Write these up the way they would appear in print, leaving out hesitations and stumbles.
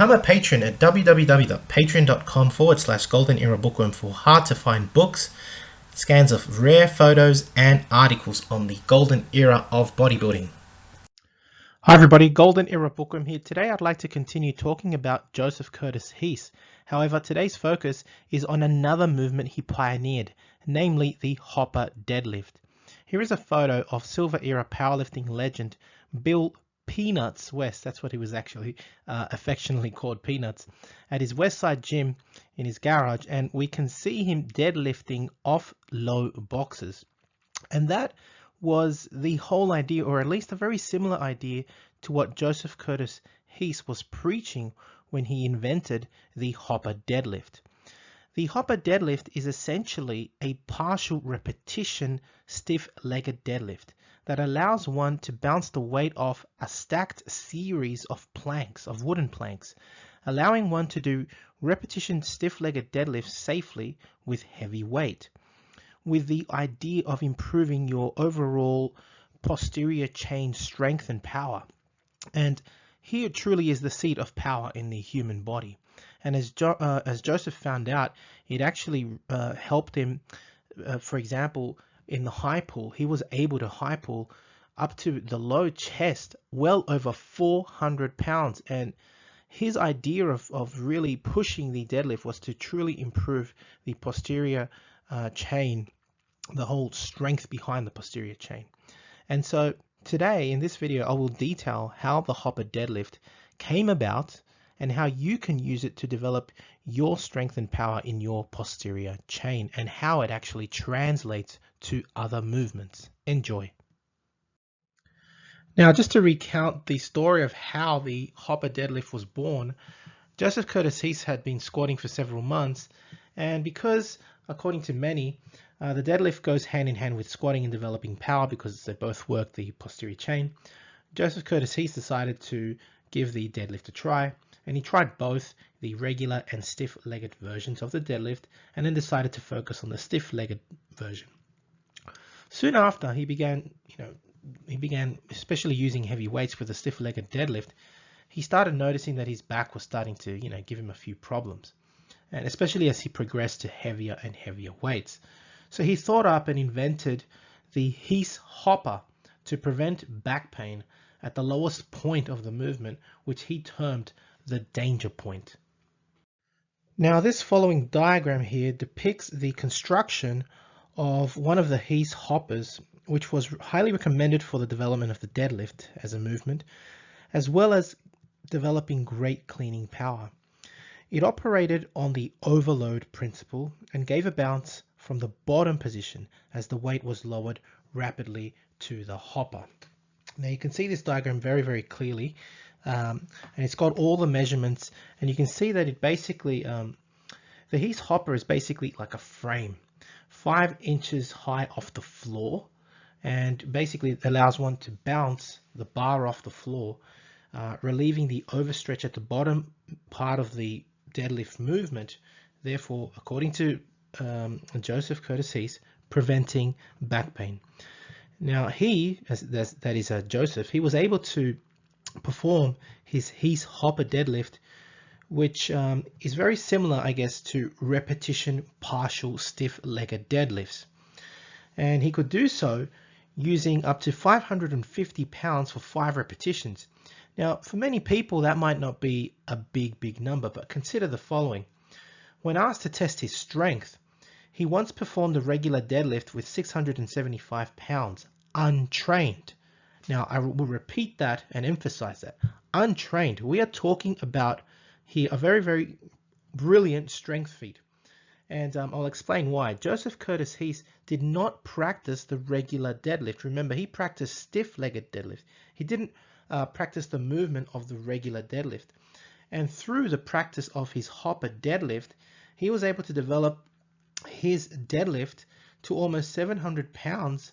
Become a patron at www.patreon.com/Golden Era Bookworm for hard to find books, scans of rare photos, and articles on the golden era of bodybuilding. Hi everybody, Golden Era Bookworm here. Today I'd like to continue talking about Joseph Curtis Hise. However, today's focus is on another movement he pioneered, namely the Hopper deadlift. Here is a photo of Silver Era powerlifting legend Bill Peanuts West, that's what he was actually affectionately called, Peanuts, at his Westside gym in his garage, and we can see him deadlifting off low boxes. And that was the whole idea, or at least a very similar idea to what Joseph Curtis Hise was preaching when he invented the Hopper deadlift. The Hopper deadlift is essentially a partial repetition stiff-legged deadlift that allows one to bounce the weight off a stacked series of planks, of wooden planks, allowing one to do repetition stiff-legged deadlifts safely with heavy weight, with the idea of improving your overall posterior chain strength and power. And here truly is the seat of power in the human body. And as Joseph found out, it actually helped him, for example, in the high pull. He was able to high pull up to the low chest well over 400 pounds. And his idea of really pushing the deadlift was to truly improve the posterior chain, the whole strength behind the posterior chain. And so today in this video, I will detail how the Hopper deadlift came about and how you can use it to develop your strength and power in your posterior chain, and how it actually translates to other movements. Enjoy. Now, just to recount the story of how the Hopper deadlift was born, Joseph Curtis Hise had been squatting for several months, and because, according to many, the deadlift goes hand in hand with squatting and developing power because they both work the posterior chain, Joseph Curtis Hise decided to give the deadlift a try, and he tried both the regular and stiff-legged versions of the deadlift, and then decided to focus on the stiff-legged version. Soon after, he began especially using heavy weights with the stiff-legged deadlift. He started noticing that his back was starting to, give him a few problems, and especially as he progressed to heavier and heavier weights. So he thought up and invented the Hise Hopper to prevent back pain at the lowest point of the movement, which he termed the danger point. Now, this following diagram here depicts the construction of one of the Hise Hoppers, which was highly recommended for the development of the deadlift as a movement, as well as developing great cleaning power. It operated on the overload principle and gave a bounce from the bottom position as the weight was lowered rapidly to the hopper. Now you can see this diagram very, very clearly, and it's got all the measurements, and you can see that it basically, the Hise Hopper is basically like a frame, 5 inches high off the floor, and basically it allows one to bounce the bar off the floor, relieving the overstretch at the bottom part of the deadlift movement, therefore, according to Joseph Curtis Hise, preventing back pain. Now Joseph, he was able to perform his Hise Hopper deadlift, which is very similar, I guess, to repetition partial stiff-legged deadlifts. And he could do so using up to 550 pounds for 5 repetitions. Now, for many people, that might not be a big number, but consider the following. When asked to test his strength, he once performed a regular deadlift with 675 pounds, untrained. Now, I will repeat that and emphasize that. Untrained. We are talking about here a very, very brilliant strength feat. And I'll explain why. Joseph Curtis Hise did not practice the regular deadlift. Remember, he practiced stiff-legged deadlift. He didn't practice the movement of the regular deadlift. And through the practice of his Hopper deadlift, he was able to develop his deadlift to almost 700 pounds,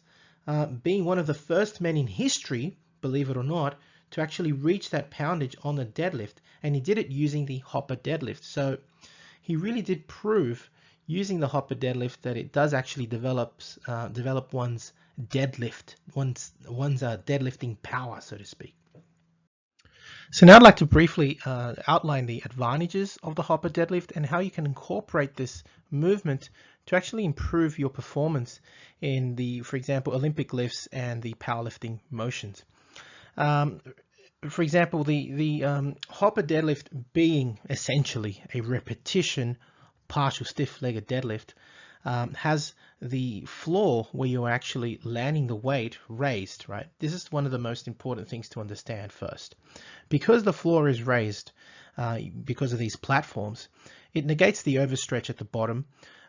being one of the first men in history, believe it or not, to actually reach that poundage on the deadlift. And he did it using the Hopper deadlift. So he really did prove using the Hopper deadlift that it does actually develop one's deadlift, one's deadlifting power, so to speak. So now I'd like to briefly outline the advantages of the hopper deadlift and how you can incorporate this movement to actually improve your performance in the, for example, Olympic lifts and the powerlifting motions. For example, the hopper deadlift being essentially a repetition partial stiff-legged deadlift has the floor where you're actually landing the weight raised, right? This is one of the most important things to understand first. Because the floor is raised, because of these platforms, it negates the overstretch at the bottom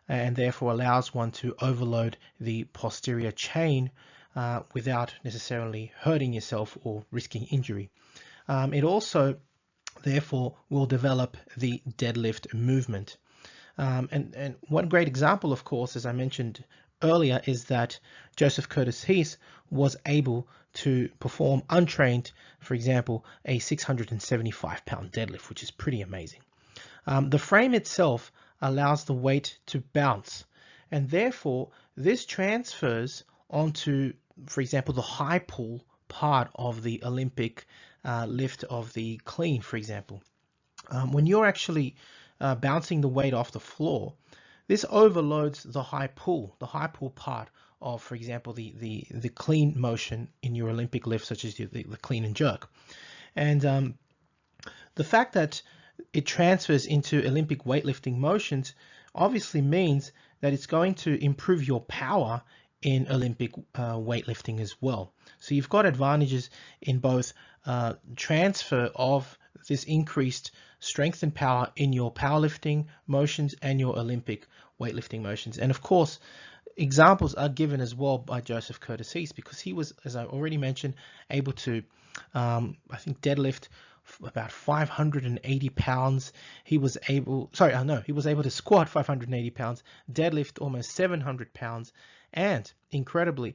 and therefore allows one to overload the posterior chain without necessarily hurting yourself or risking injury. It also, therefore, will develop the deadlift movement. And one great example, of course, as I mentioned earlier, is that Joseph Curtis Hise was able to perform untrained, for example, a 675-pound deadlift, which is pretty amazing. The frame itself allows the weight to bounce, and therefore this transfers onto, for example, the high pull part of the Olympic lift of the clean, for example. When you're actually bouncing the weight off the floor, this overloads the high pull part of, for example, the clean motion in your Olympic lift, such as the clean and jerk. And the fact that it transfers into Olympic weightlifting motions obviously means that it's going to improve your power in Olympic weightlifting as well. So you've got advantages in both transfer of this increased strength and power in your powerlifting motions and your Olympic weightlifting motions. And of course, examples are given as well by Joseph Curtis Hise, because he was, as I already mentioned, able to, I think, deadlift about 580 pounds. He was able to squat 580 pounds, deadlift almost 700 pounds, and incredibly,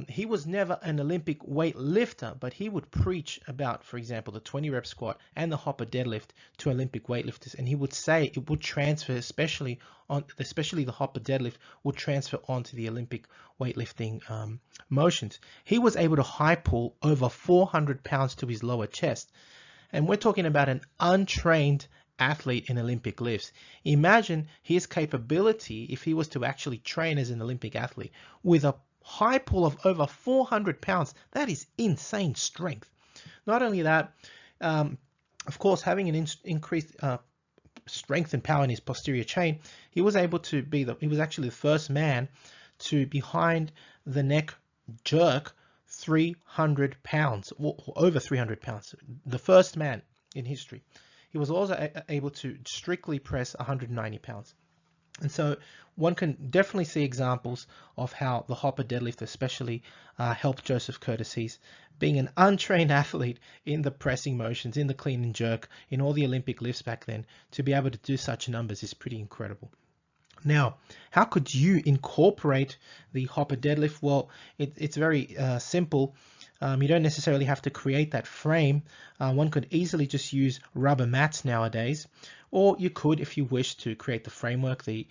he was never an Olympic weight lifter, but he would preach about, for example, the 20 rep squat and the hopper deadlift to Olympic weightlifters, and he would say it would transfer, especially the hopper deadlift would transfer onto the Olympic weightlifting motions. He was able to high pull over 400 pounds to his lower chest, and we're talking about an untrained athlete in Olympic lifts. Imagine his capability if he was to actually train as an Olympic athlete with a high pull of over 400 pounds. That is insane strength. Not only that, of course, having an increased strength and power in his posterior chain, he was able to he was actually the first man to behind the neck jerk 300 pounds, or over 300 pounds. The first man in history. He was also able to strictly press 190 pounds. And so one can definitely see examples of how the hopper deadlift especially helped Joseph Curtis Hise, being an untrained athlete in the pressing motions, in the clean and jerk, in all the Olympic lifts back then. To be able to do such numbers is pretty incredible. Now, how could you incorporate the hopper deadlift? Well, it's very simple. You don't necessarily have to create that frame. One could easily just use rubber mats nowadays, or you could, if you wish, to create the framework, the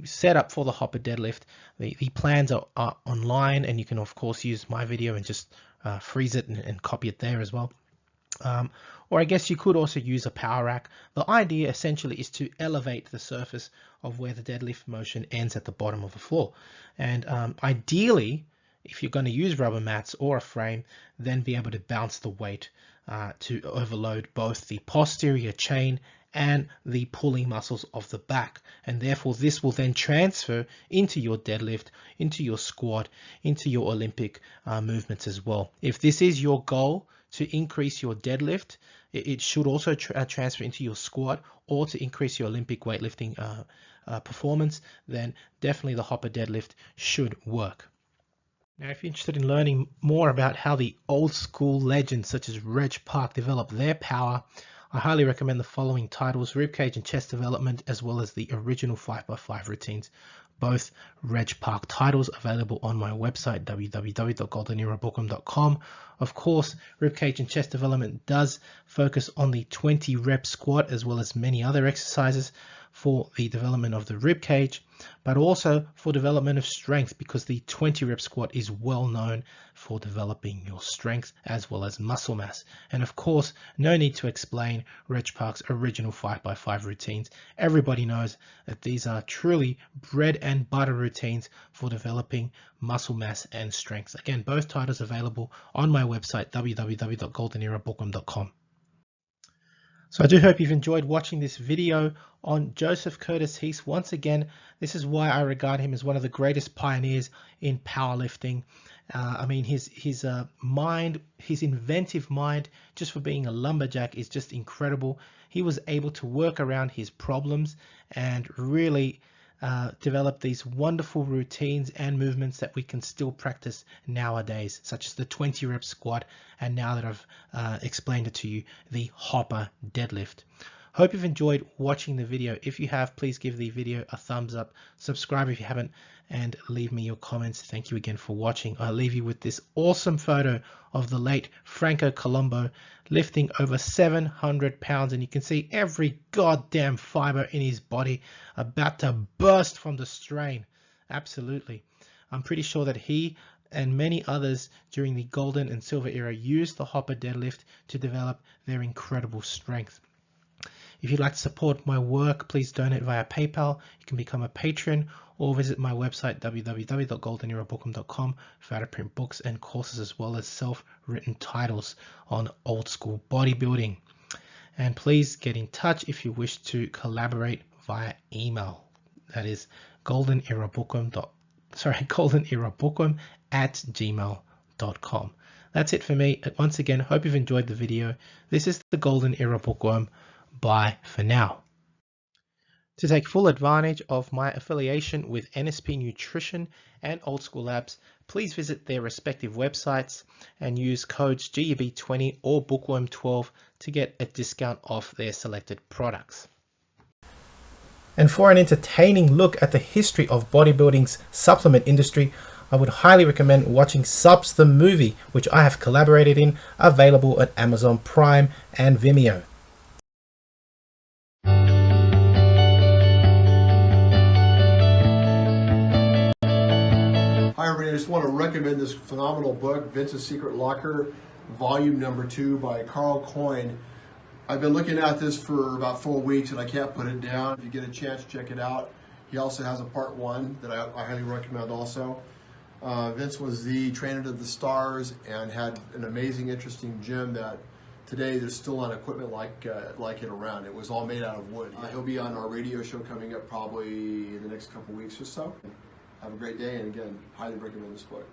setup for the hopper deadlift. The plans are online, and you can of course use my video and just freeze it and copy it there as well. Or I guess you could also use a power rack. The idea essentially is to elevate the surface of where the deadlift motion ends at the bottom of the floor. And ideally, if you're going to use rubber mats or a frame, then be able to bounce the weight to overload both the posterior chain and the pulling muscles of the back. And therefore, this will then transfer into your deadlift, into your squat, into your Olympic movements as well. If this is your goal to increase your deadlift, it should also transfer into your squat, or to increase your Olympic weightlifting performance, then definitely the hopper deadlift should work. Now, if you're interested in learning more about how the old school legends such as Reg Park developed their power, I highly recommend the following titles: Ribcage and Chest Development, as well as the original 5x5 routines. Both Reg Park titles available on my website, www.goldenerabook'em.com. Of course, Ribcage and Chest Development does focus on the 20 rep squat as well as many other exercises, for the development of the rib cage, but also for development of strength, because the 20 rep squat is well known for developing your strength as well as muscle mass. And of course, no need to explain Reg Park's original 5x5 routines. Everybody knows that these are truly bread and butter routines for developing muscle mass and strength. Again, both titles available on my website, www.goldenerabookworm.com. So I do hope you've enjoyed watching this video on Joseph Curtis Hise. Once again, this is why I regard him as one of the greatest pioneers in powerlifting. I mean, his mind, his inventive mind, just for being a lumberjack, is just incredible. He was able to work around his problems and really develop these wonderful routines and movements that we can still practice nowadays, such as the 20 rep squat, and now that I've explained it to you, the Hopper deadlift. Hope you've enjoyed watching the video. If you have, please give the video a thumbs up, subscribe if you haven't, and leave me your comments. Thank you again for watching. I'll leave you with this awesome photo of the late Franco Colombo lifting over 700 pounds, and you can see every goddamn fiber in his body about to burst from the strain. Absolutely. I'm pretty sure that he and many others during the golden and silver era used the Hopper deadlift to develop their incredible strength. If you'd like to support my work, please donate via PayPal. You can become a patron or visit my website, www.goldenerabookworm.com, for out-of-print books and courses, as well as self-written titles on old school bodybuilding. And please get in touch if you wish to collaborate via email. That is goldenerabookworm@gmail.com. That's it for me. Once again, hope you've enjoyed the video. This is the Golden Era Bookworm. Bye for now. To take full advantage of my affiliation with NSP Nutrition and Old School Labs, please visit their respective websites and use codes GUB20 or Bookworm12 to get a discount off their selected products. And for an entertaining look at the history of bodybuilding's supplement industry, I would highly recommend watching Subs the Movie, which I have collaborated in, available at Amazon Prime and Vimeo. Hi everybody, I just want to recommend this phenomenal book, Vince's Secret Locker, volume number 2 by Carl Coyne. I've been looking at this for about 4 weeks and I can't put it down. If you get a chance, check it out. He also has a part 1 that I highly recommend also. Vince was the trainer to the stars and had an amazing, interesting gym that today there's still not equipment like it around. It was all made out of wood. He'll be on our radio show coming up probably in the next couple weeks or so. Have a great day, and again, highly recommend this book.